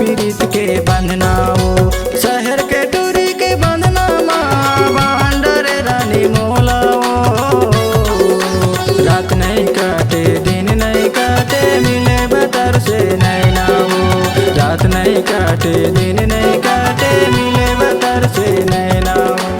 पीड़ित के बंधना हो। शहर के टूरी के बंधना माँ बांडर रानी मोला हो। रात नहीं काटे दिन नहीं काटे मिले बतर से नैना हो। रात नहीं काटे दिन नहीं काटे मिले बतर से नैना हो।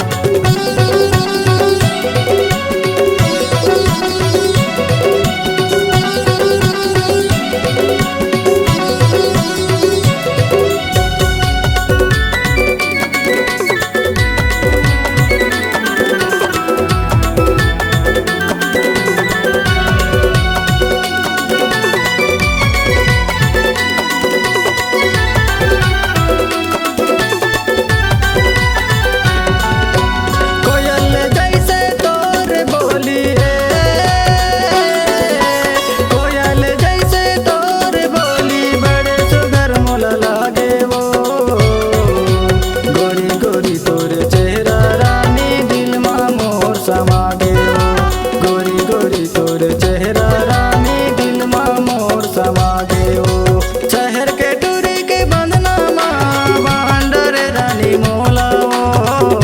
शहर के टूरी के बंधना माँ बांडर रानी मोला हो।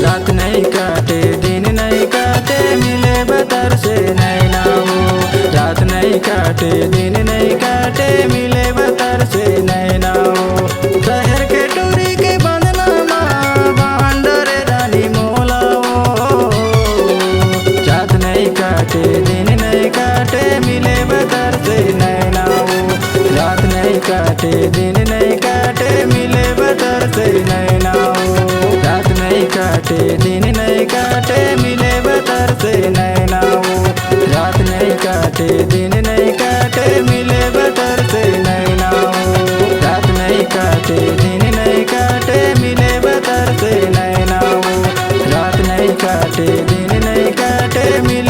रात नहीं काटे दिन नहीं काटे मिले बतर से नैना हो। रात नहीं काटे दिन नहीं काटे मिले बतर से नैना हो। शहर के टूरी के बंधना माँ बांडर रानी मोला हो। रात नहीं काटे दिन नहीं काटे मिले बतर से नैना हो। रात नहीं काटे दिन नहीं काटे मिले बतर से नैना हो। रात नहीं काटे दिन नहीं काटे मिले बतर से नैना हो। रात नहीं काटे दिन नहीं काटे मिले बतर से नैना हो। रात नहीं काटे दिन नहीं काटे मिले बतर से नैना हो। रात नहीं काटे दिन नहीं काटे मिले